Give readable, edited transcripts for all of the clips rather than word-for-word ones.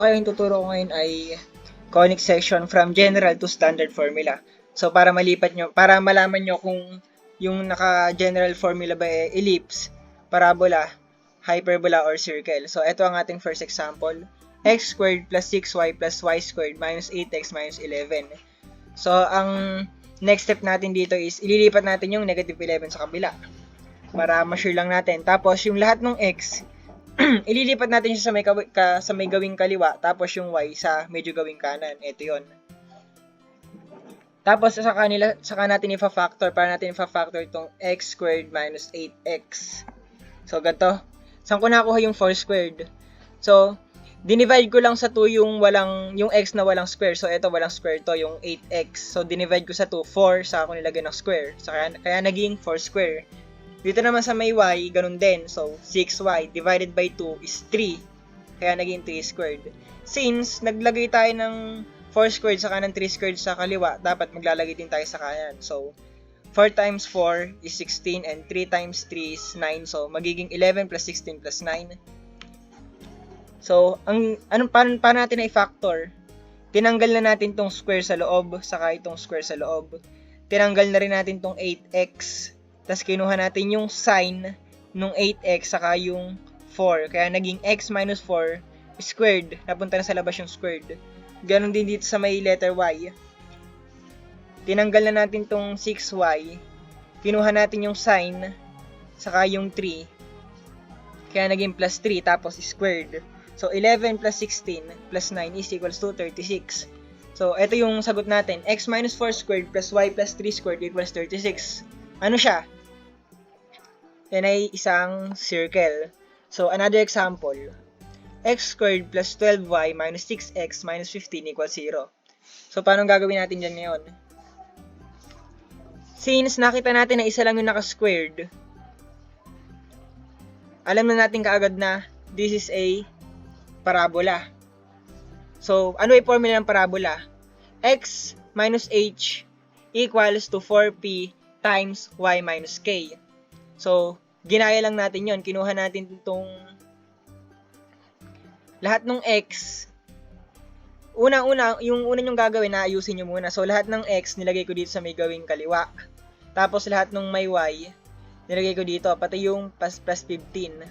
Yung tuturo ko ngayon ay conic section from general to standard formula. So, para malaman nyo kung yung naka-general formula ba ellipse, parabola, hyperbola, or circle. So, ito ang ating first example. X squared plus 6y plus y squared minus 8x minus 11. So, ang next step natin dito is ililipat natin yung negative 11 sa kabila para ma-sure lang natin. Tapos, yung lahat ng x, ililipat natin siya sa may gawing kaliwa, tapos yung y sa medyo gawing kanan. Ito yon. Tapos, saka natin ifa-factor, para natin ifa-factor itong x squared minus 8x. So, ganito. Saan ko nakuha yung 4 squared? So, dinivide ko lang sa 2 yung x na walang square. So, ito walang square to, yung 8x. So, dinivide ko sa 2, 4, saka ko nilagay ng square. So, kaya naging 4 square. Dito naman sa may y, ganun din. So, 6y divided by 2 is 3. Kaya naging 3 squared. Since naglagay tayo ng 4 squared sa kanan, 3 squared sa kaliwa, dapat maglalagay din tayo sa kanan. So, 4 times 4 is 16 and 3 times 3 is 9. So, magiging 11 plus 16 plus 9. So, paano natin i-factor? Tinanggal na natin tong square sa loob, saka itong square sa loob. Tinanggal na rin natin tong 8x. Tapos kinuha natin yung sign nung 8x saka yung 4. Kaya naging x minus 4 squared. Napunta na sa labas yung squared. Ganon din dito sa may letter y. Tinanggal na natin tong 6y. Kinuha natin yung sign saka yung 3. Kaya naging plus 3 tapos squared. So, 11 plus 16 plus 9 is equals to 36. So, ito yung sagot natin. X minus 4 squared plus y plus 3 squared equals 36. Ano siya? Yan ay isang circle. So, another example. X squared plus 12y minus 6x minus 15 equals 0. So, paano gagawin natin dyan ngayon? Since nakita natin na isa lang yung naka-squared, alam na natin kaagad na this is a parabola. So, ano yung formula ng parabola? X minus h equals to 4p times y minus k. So, ginaya lang natin yon. Kinuha natin itong lahat ng x. Yung una nyong gagawin, naayusin nyo muna. So, lahat ng x, nilagay ko dito sa may gawing kaliwa. Tapos, lahat ng may y, nilagay ko dito. Pati yung plus 15.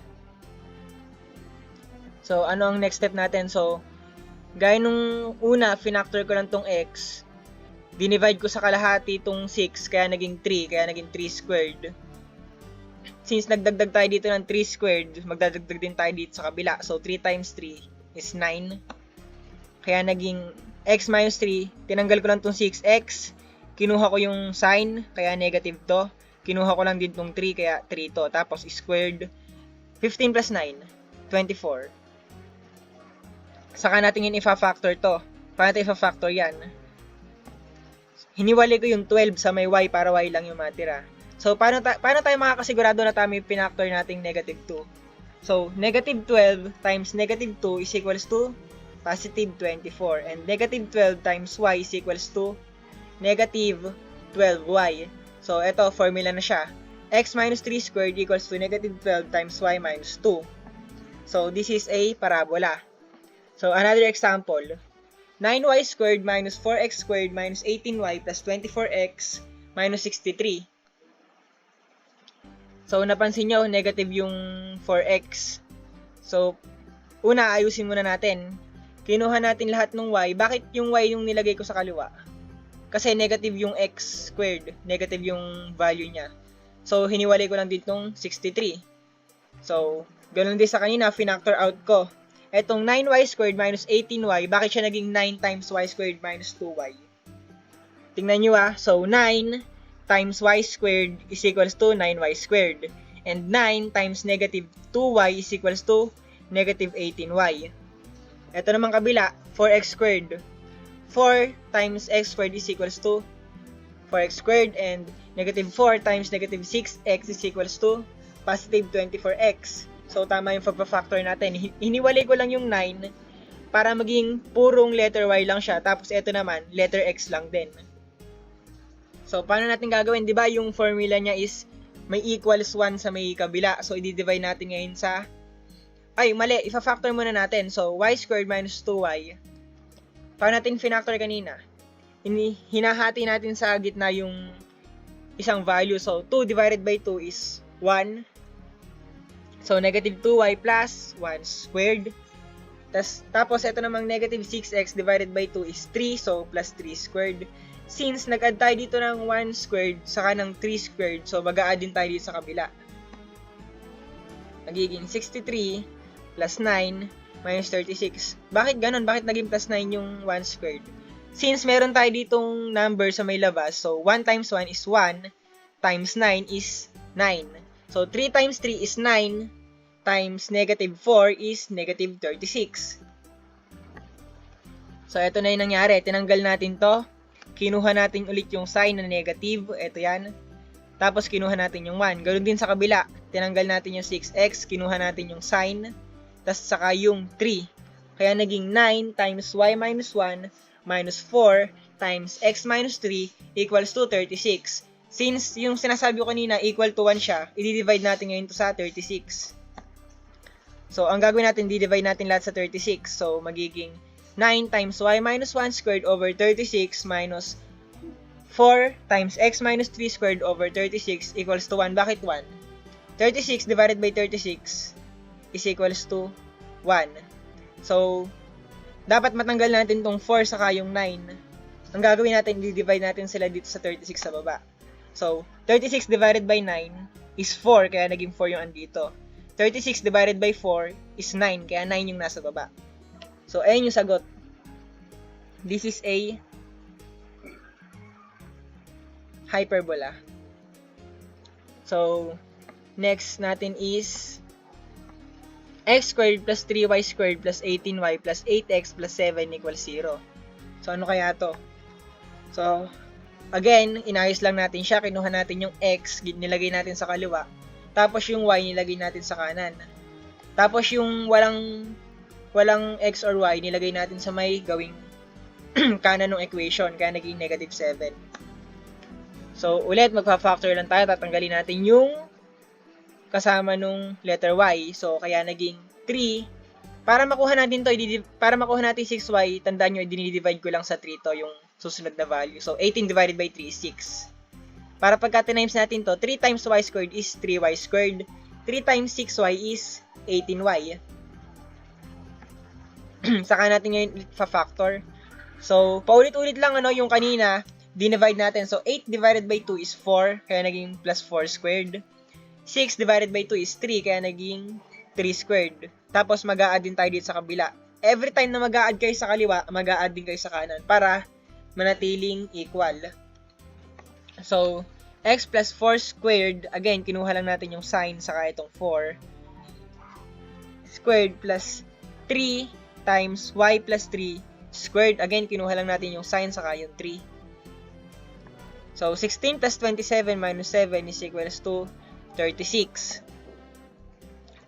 So, ano ang next step natin? So, gaya nung una, finactor ko lang tong x. Dinivide ko sa kalahati itong 6, kaya naging 3, kaya naging 3 squared. Since nagdagdag tayo dito ng 3 squared, magdadagdag din tayo dito sa kabila. So, 3 times 3 is 9. Kaya naging x minus 3, tinanggal ko lang itong 6x. Kinuha ko yung sign, kaya negative to. Kinuha ko lang din itong 3, kaya 3 to. Tapos, squared. 15 plus 9, 24. Saka natin yun ifa-factor to. Paano natin ifa-factor yan? Hiniwalay ko yung 12 sa may y para y lang yung matira. So, paano tayo makakasigurado na tama yung pinactor nating negative 2? So, negative 12 times negative 2 is equals to positive 24. And negative 12 times y is equals to negative 12y. So, ito, formula na siya. X minus 3 squared equals to negative 12 times y minus 2. So, this is a parabola. So, another example. 9y squared minus 4x squared minus 18y plus 24x minus 63. So, napansin nyo, negative yung 4x. So, una, ayusin muna natin. Kinuha natin lahat ng y. Bakit yung y yung nilagay ko sa kaliwa? Kasi negative yung x squared. Negative yung value niya. So, hiniwalay ko lang dito ng 63. So, ganun din sa kanina, finactor out ko. Etong 9y squared minus 18y, bakit siya naging 9 times y squared minus 2y? Tingnan nyo So, 9 times y squared is equals to 9y squared. And 9 times negative 2y is equals to negative 18y. Ito naman kabila, 4x squared. 4 times x squared is equals to 4x squared. And negative 4 times negative 6x is equals to positive 24x. So, tama yung pagpa-factor natin. Hiniwalay ko lang yung 9 para maging purong letter y lang siya. Tapos, ito naman, letter x lang din. So, paano natin gagawin? Diba yung formula niya is may equals 1 sa may kabila. So, i-divide natin ngayon sa ay, mali, ifa-factor muna natin. So, y squared minus 2y. Paano natin finactor kanina? Hinahati natin sa gitna yung isang value. So, 2 divided by 2 is 1. So, negative 2y plus 1 squared. Tapos, ito namang negative 6x divided by 2 is 3. So, plus 3 squared. Since nag-add tayo dito ng 1 squared saka ng 3 squared, so mag-a-add din tayo dito sa kabila. Nagiging 63 plus 9 minus 36. Bakit ganun? Bakit naging plus 9 yung 1 squared? Since meron tayo ditong number sa may labas, so 1 times 1 is 1, times 9 is 9. So 3 times 3 is 9, times negative 4 is negative 36. So ito na yung nangyari. Tinanggal natin to. Kinuha natin ulit yung sign na negative. Ito yan. Tapos kinuha natin yung 1. Ganoon din sa kabila. Tinanggal natin yung 6x. Kinuha natin yung sign. Tapos saka yung 3. Kaya naging 9 times y minus 1 minus 4 times x minus 3 equals to 36. Since yung sinasabi ko kanina equal to 1 siya, i-divide natin ngayon to sa 36. So, ang gagawin natin, di-divide natin lahat sa 36. So, magiging 9 times y minus 1 squared over 36 minus 4 times x minus 3 squared over 36 equals to 1. Bakit 1? 36 divided by 36 is equals to 1. So, dapat matanggal natin tong 4 saka yung 9. Ang gagawin natin, di-divide natin sila dito sa 36 sa baba. So, 36 divided by 9 is 4, kaya naging 4 yung andito. 36 divided by 4 is 9, kaya 9 yung nasa baba. So, ayun yung sagot. This is a hyperbola. So, next natin is x squared plus 3y squared plus 18y plus 8x plus 7 equals 0. So, ano kaya to? So, again, inayos lang natin siya. Kinuha natin yung x, nilagay natin sa kaliwa. Tapos yung y, nilagay natin sa kanan. Tapos yung walang x or y, nilagay natin sa may gawing kanan ng equation. Kaya naging negative 7. So, ulit, magpa-factor lang tayo. Tatanggalin natin yung kasama nung letter y. So, kaya naging 3. Para makuha natin to, para makuha natin 6y, tandaan nyo, dinidivide ko lang sa 3 to, yung susunod na value. So, 18 divided by 3 is 6. Para pagka tinimes natin to, 3 times y squared is 3y squared. 3 times 6y is 18y. Saka natin ngayon fa-factor. So, paulit-ulit lang yung kanina, dinivide natin. So, 8 divided by 2 is 4, kaya naging plus 4 squared. 6 divided by 2 is 3, kaya naging 3 squared. Tapos, mag-a-add din tayo dito sa kabila. Every time na mag-a-add kayo sa kaliwa, mag-a-add din kayo sa kanan para manatiling equal. So, x plus 4 squared, again, kinuha lang natin yung sign saka itong 4. Squared plus 3 times y plus 3 squared, again, kinuha lang natin yung sign saka yung 3. So, 16 plus 27 minus 7 is equals to 36.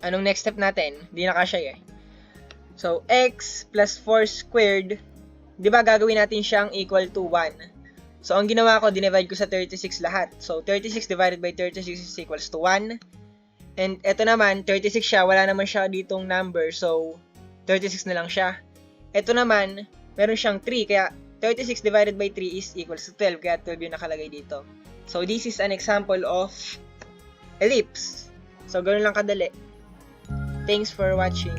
Anong next step natin? Hindi na kasya eh. So, x plus 4 squared, di ba gagawin natin siyang equal to 1? So, ang ginawa ko, dinivide ko sa 36 lahat. So, 36 divided by 36 is equals to 1. And eto naman, 36 siya, wala naman siya ditong number. So, 36 na lang siya. Eto naman, meron siyang 3, kaya 36 divided by 3 is equals to 12, kaya 12 yung nakalagay dito. So, this is an example of ellipse. So, ganoon lang kadali. Thanks for watching.